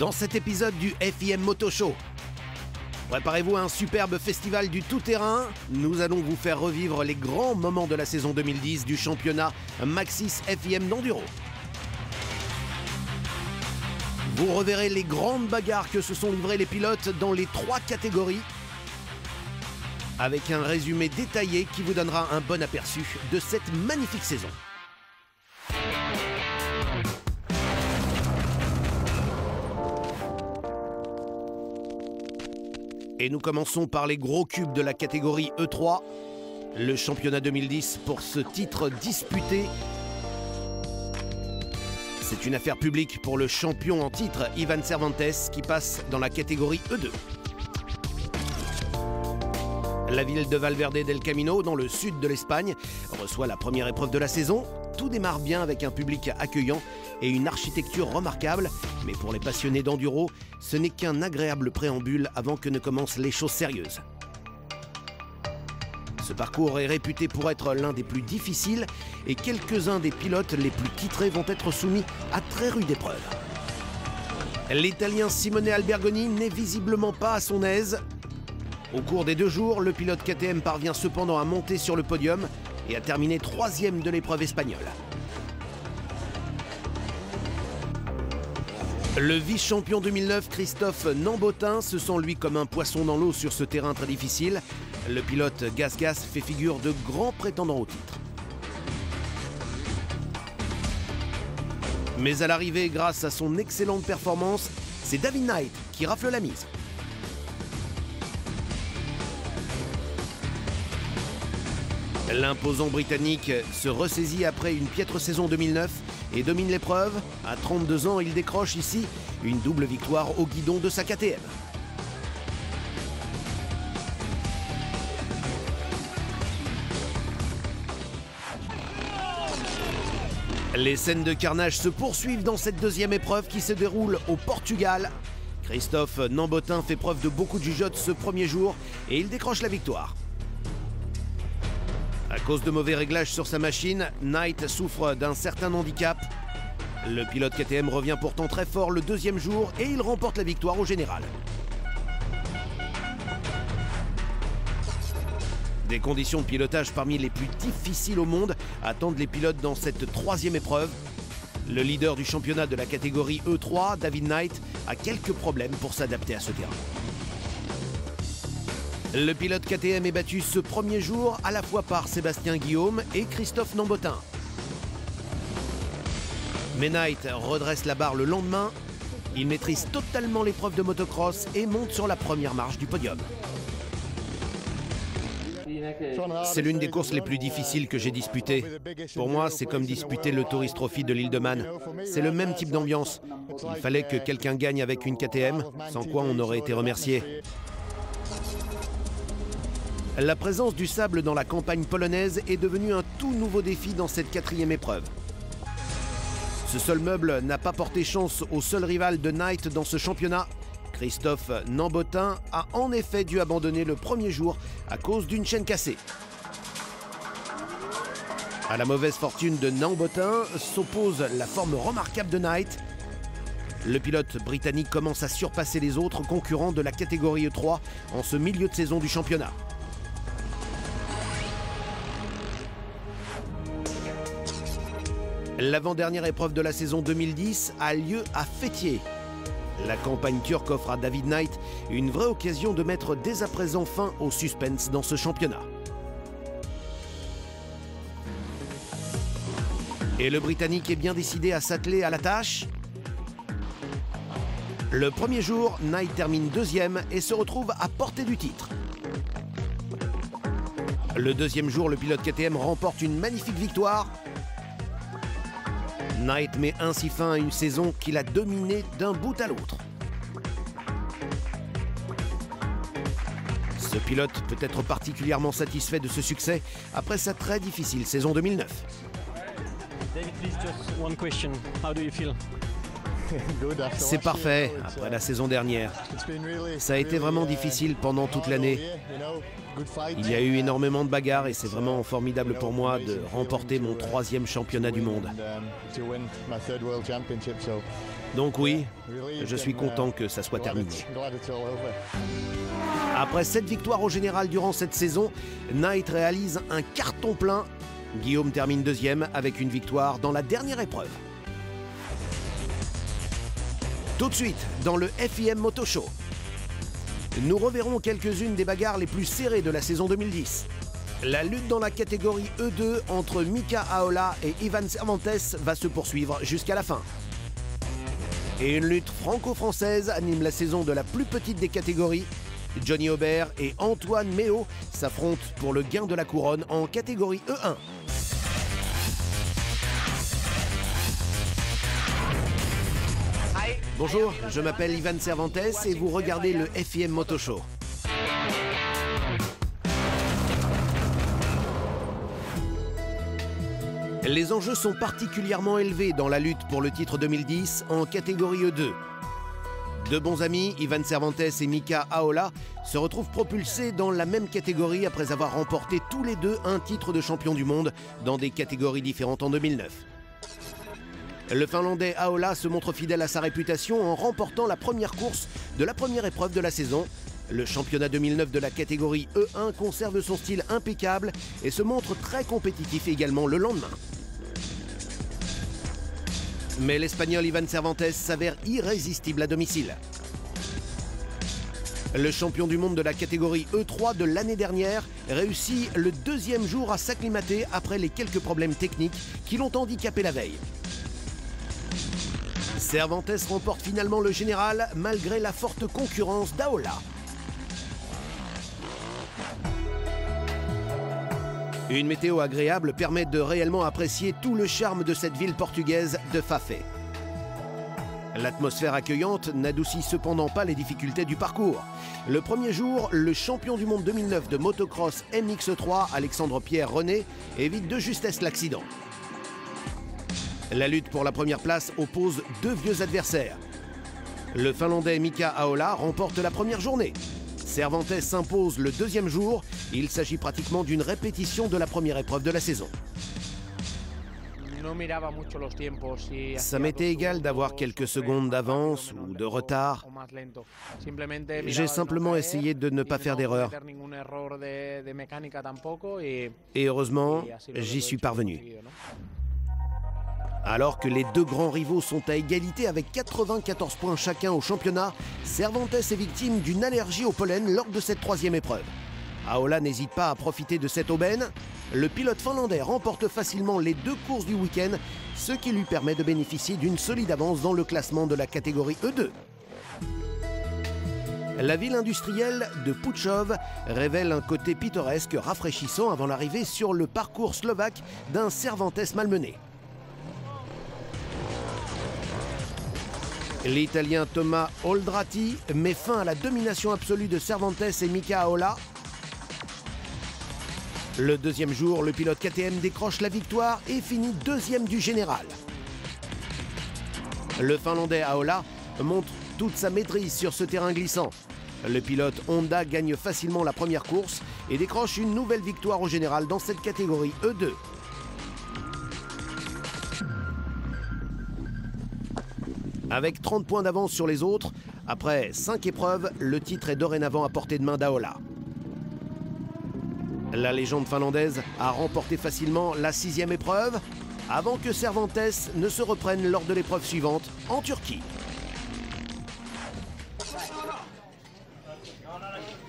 Dans cet épisode du FIM Moto Show, préparez-vous à un superbe festival du tout-terrain. Nous allons vous faire revivre les grands moments de la saison 2010 du championnat Maxxis FIM d'enduro. Vous reverrez les grandes bagarres que se sont livrées les pilotes dans les 3 catégories, avec un résumé détaillé qui vous donnera un bon aperçu de cette magnifique saison. Et nous commençons par les gros cubes de la catégorie E3, le championnat 2010 pour ce titre disputé. C'est une affaire publique pour le champion en titre, Ivan Cervantes, qui passe dans la catégorie E2. La ville de Valverde del Camino, dans le sud de l'Espagne, reçoit la première épreuve de la saison. Tout démarre bien avec un public accueillant et une architecture remarquable. Mais pour les passionnés d'enduro, ce n'est qu'un agréable préambule avant que ne commencent les choses sérieuses. Ce parcours est réputé pour être l'un des plus difficiles et quelques-uns des pilotes les plus titrés vont être soumis à très rude épreuve. L'Italien Simone Albergoni n'est visiblement pas à son aise. Au cours des 2 jours, le pilote KTM parvient cependant à monter sur le podium et à terminer 3e de l'épreuve espagnole. Le vice-champion 2009, Christophe Nambotin, se sent lui comme un poisson dans l'eau sur ce terrain très difficile. Le pilote Gas fait figure de grand prétendant au titre. Mais à l'arrivée, grâce à son excellente performance, c'est David Knight qui rafle la mise. L'imposant Britannique se ressaisit après une piètre saison 2009 et domine l'épreuve. À 32 ans, il décroche ici une double victoire au guidon de sa KTM. Les scènes de carnage se poursuivent dans cette 2e épreuve qui se déroule au Portugal. Christophe Nambotin fait preuve de beaucoup de jugeote ce premier jour et il décroche la victoire. À cause de mauvais réglages sur sa machine, Knight souffre d'un certain handicap. Le pilote KTM revient pourtant très fort le 2e jour et il remporte la victoire au général. Des conditions de pilotage parmi les plus difficiles au monde attendent les pilotes dans cette 3e épreuve. Le leader du championnat de la catégorie E3, David Knight, a quelques problèmes pour s'adapter à ce terrain. Le pilote KTM est battu ce premier jour à la fois par Sébastien Guillaume et Christophe Nambotin. Mais Knight redresse la barre le lendemain. Il maîtrise totalement l'épreuve de motocross et monte sur la première marche du podium. C'est l'une des courses les plus difficiles que j'ai disputées. Pour moi, c'est comme disputer le Tourist Trophy de l'île de Man. C'est le même type d'ambiance. Il fallait que quelqu'un gagne avec une KTM, sans quoi on aurait été remercié. La présence du sable dans la campagne polonaise est devenue un tout nouveau défi dans cette 4e épreuve. Ce seul meuble n'a pas porté chance au seul rival de Knight dans ce championnat. Christophe Nambotin a en effet dû abandonner le premier jour à cause d'une chaîne cassée. À la mauvaise fortune de Nambotin s'oppose la forme remarquable de Knight. Le pilote britannique commence à surpasser les autres concurrents de la catégorie E3 en ce milieu de saison du championnat. L'avant-dernière épreuve de la saison 2010 a lieu à Fethiye. La campagne turque offre à David Knight une vraie occasion de mettre dès à présent fin au suspense dans ce championnat. Et le Britannique est bien décidé à s'atteler à la tâche. Le premier jour, Knight termine 2e et se retrouve à portée du titre. Le 2e jour, le pilote KTM remporte une magnifique victoire. Knight met ainsi fin à une saison qu'il a dominée d'un bout à l'autre. Ce pilote peut être particulièrement satisfait de ce succès après sa très difficile saison 2009. David, please, just one question. How do you feel? C'est parfait après la saison dernière. Ça a été vraiment difficile pendant toute l'année. Il y a eu énormément de bagarres et c'est vraiment formidable pour moi de remporter mon 3e championnat du monde. Donc oui, je suis content que ça soit terminé. Après 7 victoires au général durant cette saison, Knight réalise un carton plein. Guillaume termine 2e avec une victoire dans la dernière épreuve. Tout de suite, dans le FIM Moto Show, nous reverrons quelques-unes des bagarres les plus serrées de la saison 2010. La lutte dans la catégorie E2 entre Mika Aola et Ivan Cervantes va se poursuivre jusqu'à la fin. Et une lutte franco-française anime la saison de la plus petite des catégories. Johnny Aubert et Antoine Méo s'affrontent pour le gain de la couronne en catégorie E1. Bonjour, je m'appelle Ivan Cervantes et vous regardez le FIM Moto Show. Les enjeux sont particulièrement élevés dans la lutte pour le titre 2010 en catégorie E2. Deux bons amis, Ivan Cervantes et Mika Aola, se retrouvent propulsés dans la même catégorie après avoir remporté tous les deux un titre de champion du monde dans des catégories différentes en 2009. Le Finlandais Aola se montre fidèle à sa réputation en remportant la première course de la première épreuve de la saison. Le championnat 2009 de la catégorie E1 conserve son style impeccable et se montre très compétitif également le lendemain. Mais l'Espagnol Ivan Cervantes s'avère irrésistible à domicile. Le champion du monde de la catégorie E3 de l'année dernière réussit le 2e jour à s'acclimater après les quelques problèmes techniques qui l'ont handicapé la veille. Cervantes remporte finalement le général malgré la forte concurrence d'Aola. Une météo agréable permet de réellement apprécier tout le charme de cette ville portugaise de Fafé. L'atmosphère accueillante n'adoucit cependant pas les difficultés du parcours. Le premier jour, le champion du monde 2009 de motocross MX3, Alexandre Pierre René, évite de justesse l'accident. La lutte pour la première place oppose deux vieux adversaires. Le Finlandais Mika Aola remporte la première journée. Cervantes s'impose le 2e jour. Il s'agit pratiquement d'une répétition de la première épreuve de la saison. Ça m'était égal d'avoir quelques secondes d'avance ou de retard. J'ai simplement essayé de ne pas faire d'erreur. Et heureusement, j'y suis parvenu. Alors que les deux grands rivaux sont à égalité avec 94 points chacun au championnat, Cervantes est victime d'une allergie au pollen lors de cette 3e épreuve. Aola n'hésite pas à profiter de cette aubaine. Le pilote finlandais remporte facilement les 2 courses du week-end, ce qui lui permet de bénéficier d'une solide avance dans le classement de la catégorie E2. La ville industrielle de Puchov révèle un côté pittoresque rafraîchissant avant l'arrivée sur le parcours slovaque d'un Cervantes malmené. L'Italien Thomas Oldrati met fin à la domination absolue de Cervantes et Mika Aola. Le 2e jour, le pilote KTM décroche la victoire et finit 2e du général. Le Finlandais Aola montre toute sa maîtrise sur ce terrain glissant. Le pilote Honda gagne facilement la première course et décroche une nouvelle victoire au général dans cette catégorie E2. Avec 30 points d'avance sur les autres, après 5 épreuves, le titre est dorénavant à portée de main d'Aola. La légende finlandaise a remporté facilement la 6e épreuve, avant que Cervantes ne se reprenne lors de l'épreuve suivante, en Turquie.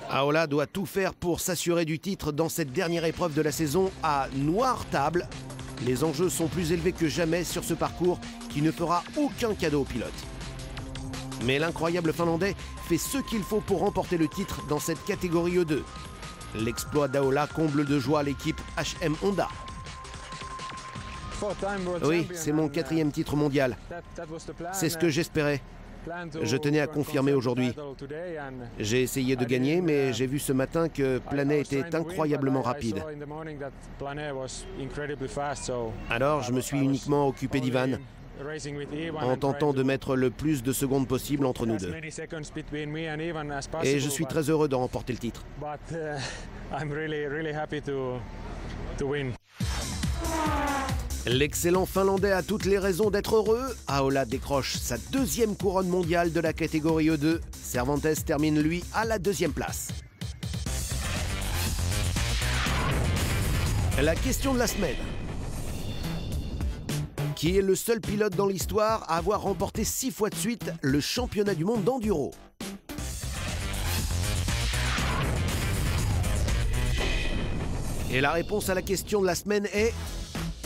Aola doit tout faire pour s'assurer du titre dans cette dernière épreuve de la saison à noire table. Les enjeux sont plus élevés que jamais sur ce parcours qui ne fera aucun cadeau au pilote. Mais l'incroyable Finlandais fait ce qu'il faut pour remporter le titre dans cette catégorie E2. L'exploit d'Aola comble de joie l'équipe HM Honda. Oui, c'est mon 4e titre mondial. C'est ce que j'espérais. Je tenais à confirmer aujourd'hui. J'ai essayé de gagner, mais j'ai vu ce matin que Planet était incroyablement rapide. Alors, je me suis uniquement occupé d'Ivan. en tentant de mettre le plus de secondes possible entre nous deux. Et je suis très heureux de remporter le titre. L'excellent Finlandais a toutes les raisons d'être heureux. Ahola décroche sa deuxième couronne mondiale de la catégorie E2. Cervantes termine lui à la deuxième place. La question de la semaine. Qui est le seul pilote dans l'histoire à avoir remporté 6 fois de suite le championnat du monde d'enduro? Et la réponse à la question de la semaine est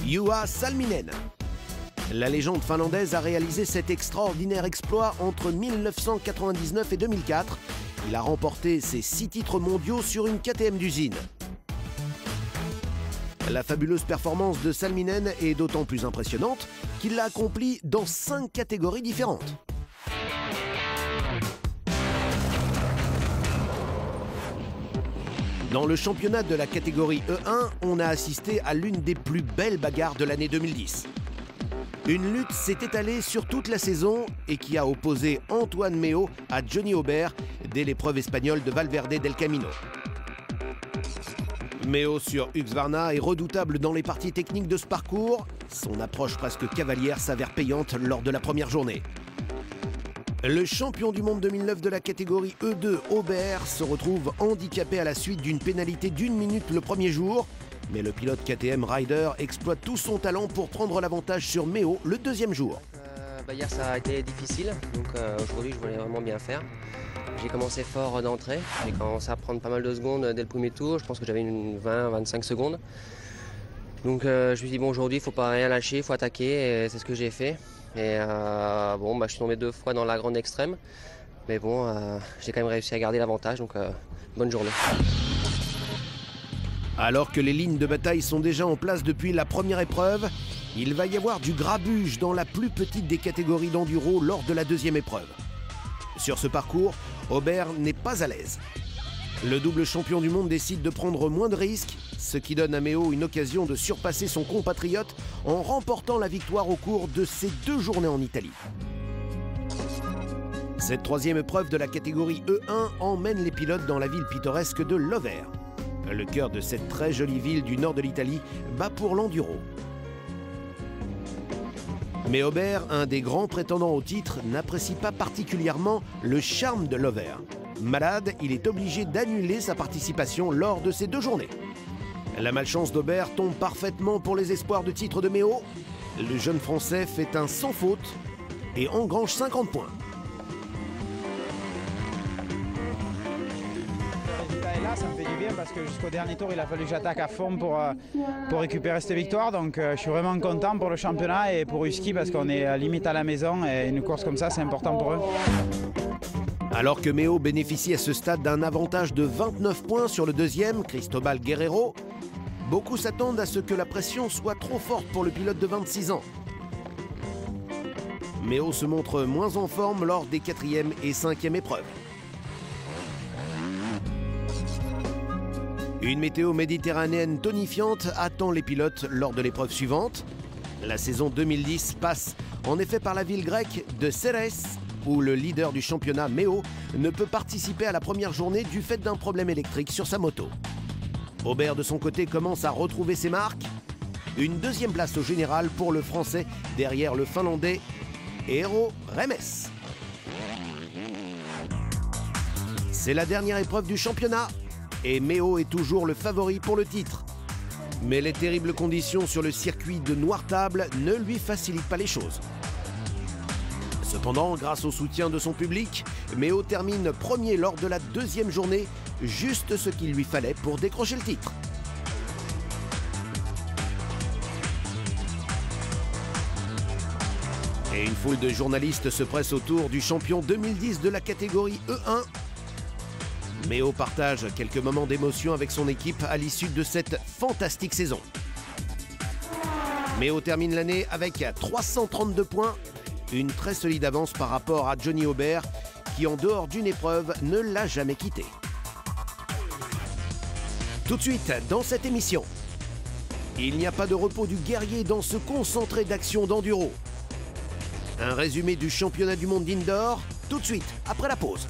Juha Salminen. La légende finlandaise a réalisé cet extraordinaire exploit entre 1999 et 2004. Il a remporté ses 6 titres mondiaux sur une KTM d'usine. La fabuleuse performance de Salminen est d'autant plus impressionnante qu'il l'a accomplie dans 5 catégories différentes. Dans le championnat de la catégorie E1, on a assisté à l'une des plus belles bagarres de l'année 2010. Une lutte s'est étalée sur toute la saison et qui a opposé Antoine Meo à Johnny Aubert dès l'épreuve espagnole de Valverde del Camino. Meo sur Husqvarna est redoutable dans les parties techniques de ce parcours. Son approche presque cavalière s'avère payante lors de la première journée. Le champion du monde 2009 de la catégorie E2, Aubert, se retrouve handicapé à la suite d'une pénalité d'1 minute le premier jour. Mais le pilote KTM Ryder exploite tout son talent pour prendre l'avantage sur Meo le deuxième jour. Hier ça a été difficile, donc aujourd'hui je voulais vraiment bien faire. J'ai commencé fort d'entrée, j'ai commencé à prendre pas mal de secondes dès le premier tour, je pense que j'avais une 20-25 secondes. Donc je me suis dit bon, aujourd'hui il ne faut pas rien lâcher, il faut attaquer, et c'est ce que j'ai fait. Et je suis tombé 2 fois dans la grande extrême, mais bon, j'ai quand même réussi à garder l'avantage, donc bonne journée. Alors que les lignes de bataille sont déjà en place depuis la première épreuve, il va y avoir du grabuge dans la plus petite des catégories d'enduro lors de la deuxième épreuve. Sur ce parcours, Aubert n'est pas à l'aise. Le double champion du monde décide de prendre moins de risques, ce qui donne à Meo une occasion de surpasser son compatriote en remportant la victoire au cours de ces 2 journées en Italie. Cette troisième épreuve de la catégorie E1 emmène les pilotes dans la ville pittoresque de Lovere. Le cœur de cette très jolie ville du nord de l'Italie bat pour l'enduro. Mais Aubert, un des grands prétendants au titre, n'apprécie pas particulièrement le charme de Lovere. Malade, il est obligé d'annuler sa participation lors de ces 2 journées. La malchance d'Aubert tombe parfaitement pour les espoirs de titre de Meo. Le jeune Français fait un sans faute et engrange 50 points. Là, ça me fait du bien parce que jusqu'au dernier tour, il a fallu que j'attaque à fond pour récupérer cette victoire. Donc je suis vraiment content pour le championnat et pour Husky parce qu'on est limite à la maison et une course comme ça, c'est important pour eux. Alors que Meo bénéficie à ce stade d'un avantage de 29 points sur le deuxième, Cristobal Guerrero, beaucoup s'attendent à ce que la pression soit trop forte pour le pilote de 26 ans. Meo se montre moins en forme lors des 4e et 5e épreuves. Une météo méditerranéenne tonifiante attend les pilotes lors de l'épreuve suivante. La saison 2010 passe en effet par la ville grecque de Cérès, où le leader du championnat, Meo, ne peut participer à la première journée du fait d'un problème électrique sur sa moto. Aubert, de son côté, commence à retrouver ses marques. Une 2e place au général pour le Français, derrière le Finlandais Eero Remes. C'est la dernière épreuve du championnat. Et Meo est toujours le favori pour le titre. Mais les terribles conditions sur le circuit de Noirtable ne lui facilitent pas les choses. Cependant, grâce au soutien de son public, Meo termine premier lors de la 2e journée, juste ce qu'il lui fallait pour décrocher le titre. Et une foule de journalistes se presse autour du champion 2010 de la catégorie E1. Meo partage quelques moments d'émotion avec son équipe à l'issue de cette fantastique saison. Meo termine l'année avec 332 points, une très solide avance par rapport à Johnny Aubert, qui en dehors d'une épreuve ne l'a jamais quitté. Tout de suite, dans cette émission, il n'y a pas de repos du guerrier dans ce concentré d'action d'enduro. Un résumé du championnat du monde d'indoor, tout de suite, après la pause.